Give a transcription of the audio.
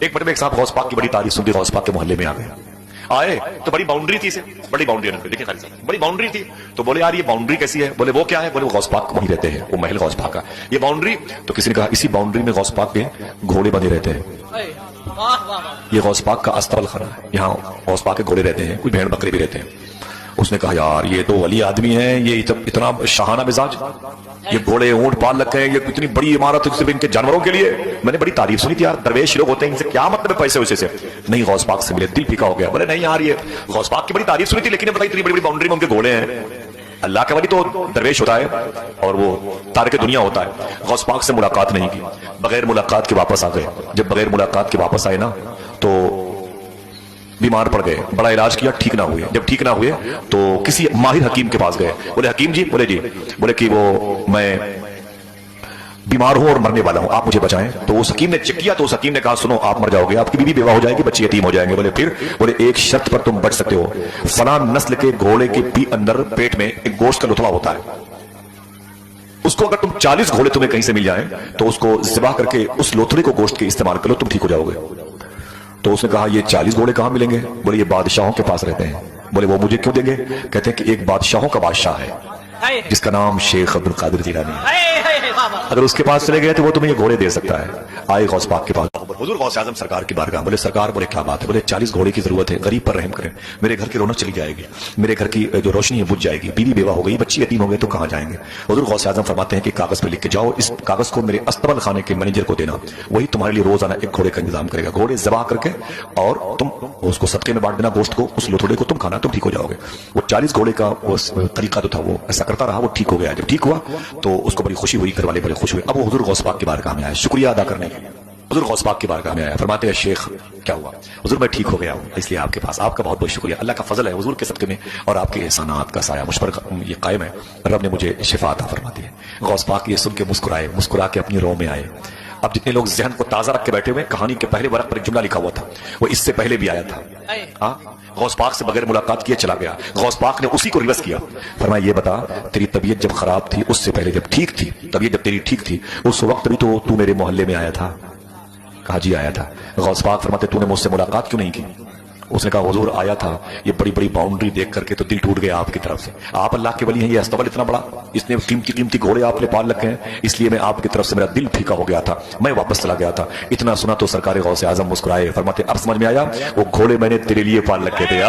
ایک مرتبہ ایک صاحب غوث پاک کی بڑی تعریف سنتے غوث پاک کے محلے میں آ گئے. آئے تو بڑی باؤنڈری تھی اسے, بڑی باؤنڈری دیکھیں خالی صاحب, بڑی باؤنڈری تھی. تو بولے یار یہ باؤنڈری کیسی ہے؟ بولے وہ کیا ہے؟ بولے وہ غوث پاک وہیں رہتے ہیں, وہ محل غوث پاک کا یہ باؤنڈری. تو کسی نے کہا اسی باؤنڈری میں غوث پاک کے گھوڑے بندے رہتے ہیں, یہ غوث پاک کا استبل خانہ ہے, یہاں غوث پاک کے گھوڑے رہتے ہیں, کوئی بھیڑ بکرے بھی رہتے ہیں. اس نے کہا یار یہ تو ولی آدمی ہے, یہ اتنا شاہانہ مزاج, یہ گھوڑے اونٹ پال رکھے ہیں, یہ اتنی بڑی عمارت صرف ان کے جانوروں کے لیے. میں نے بڑی تعریف سنی تھی یار, درویش لوگ ہوتے ہیں ان سے کیا مطلب ہے پیسے ویسے سے. نہیں غوث پاک سے ملے, دل پھیکا ہو گیا. بولے نہیں یار یہ غوث پاک کی بڑی تعریف سنی تھی, لیکن بتائی اتنی بڑی بڑی باؤنڈری میں ان کے گھوڑے ہیں. اللہ کا ولی تو درویش ہوتا ہے اور وہ تارک دنیا ہوتا ہے. غوث پاک سے ملاقات نہیں کی, بغیر ملاقات کے واپس آ گئے. جب بغیر ملاقات کے واپس آئے نا تو بیمار پڑ گئے, بڑا علاج کیا, ٹھیک نہ ہوئے. جب ٹھیک نہ ہوئے تو کسی ماہر حکیم کے پاس گئے. بولے حکیم جی, بولے جی, بولے کہ وہ میں بیمار ہوں اور مرنے والا ہوں, آپ مجھے بچائیں. تو اس حکیم نے چیک کیا تو اس حکیم نے کہا سنو آپ مر جاؤ گے, آپ کی بیوی بیوہ ہو جائے گی, بچے یتیم ہو جائیں گے. بولے پھر؟ بولے ایک شرط پر تم بچ سکتے ہو, فلاں نسل کے گھوڑے کے اندر پیٹ میں ایک گوشت کا لتھڑا ہوتا ہے, اس کو اگر تم 40 گھوڑے تمہیں کہیں سے مل جائیں تو اس کو ذبح کر کے اس لوتھڑے کو گوشت کے استعمال کر لو, تم ٹھیک ہو جاؤ گے. تو اس نے کہا یہ 40 گھوڑے کہاں ملیں گے؟ بولے یہ بادشاہوں کے پاس رہتے ہیں. بولے وہ مجھے کیوں دیں گے؟ کہتے ہیں کہ ایک بادشاہوں کا بادشاہ ہے جس کا نام شیخ عبد القادر جیلانی ہے, اگر اس کے پاس چلے گئے تو وہ تمہیں یہ گھوڑے دے سکتا ہے. آئے غوث پاک کے پاس, حضور غوث اعظم سرکار کی بارگاہ. بولے سرکار, بولے کیا بات ہے؟ بولے 40 گھوڑے کی ضرورت ہے, غریب پر رحم کریں, میرے گھر کی رونق چلی جائے گی, میرے گھر کی جو روشنی ہے بجھ جائے گی, بیوی بیوہ ہو گئی, بچی یتیم ہو گئے تو کہاں جائیں گے؟ حضور غوث اعظم فرماتے ہیں کہ کاغذ پہ لکھ کے جاؤ, اس کاغذ کو میرے استبل خانے کے مینیجر کو دینا, وہی تمہارے لیے روزانہ ایک گھوڑے کا انتظام کرے گا. گھوڑے ذبح کر کے اور تم اس کو صدقے میں بانٹ دینا, گوشت کو, اس لوتھڑے کو تم کھانا, تم ٹھیک ہو جاؤ گے. وہ 40 گھوڑے کا وہ طریقہ تو تھا, وہ ایسا کرتا رہا, وہ ٹھیک ہو گیا. جب ٹھیک ہوا تو اس کو بڑی خوشی ہوئی, گھر والے بڑے خوش ہوئے. اب وہ حضور غوث پاک کی بارگاہ میں آیا شکریہ ادا کرنے کے لیے. حضور غوث پاک کی بارگاہ میں آیا, فرماتے ہیں شیخ کیا ہوا؟ حضور میں ٹھیک ہو گیا ہوں, اس لیے آپ کے پاس, آپ کا بہت بہت شکریہ, اللہ کا فضل ہے حضور کے صدقے میں اور آپ کے احسانات کا سایہ مجھ پر یہ قائم ہے, رب نے مجھے شفا عطا فرما دی ہے. غوث پاک یہ سن کے مسکرائے, مسکرا کے اپنی رو میں آئے. اب جتنے لوگ ذہن کو تازہ رکھ کے بیٹھے ہوئے, کہانی کے پہلے ورق پر ایک جملہ لکھا ہوا تھا, وہ اس سے پہلے بھی آیا تھا. غوث پاک سے بغیر ملاقات کیے چلا گیا, غوث پاک نے اسی کو ریورس کیا. فرمایا یہ بتا, تیری طبیعت جب خراب تھی اس سے پہلے جب ٹھیک تھی, طبیعت جب تیری ٹھیک تھی اس وقت بھی تو میرے محلے میں آیا تھا؟ کہا جی آیا تھا. غوث پاک فرماتے تو نے مجھ سے ملاقات کیوں نہیں کی؟ اس نے کہا حضور آیا تھا, یہ بڑی بڑی باؤنڈری دیکھ کر کے تو دل ٹوٹ گیا آپ کی طرف سے, آپ اللہ کے ولی ہیں, یہ استبل اتنا بڑا, اس نے قیمتی قیمتی گھوڑے آپ نے پال رکھے ہیں, اس لیے میں آپ کی طرف سے میرا دل پھیکا ہو گیا تھا, میں واپس چلا گیا تھا. اتنا سنا تو سرکار غوث اعظم مسکرائے, فرماتے اب سمجھ میں آیا, وہ گھوڑے میں نے تیرے لیے پال رکھے تھے.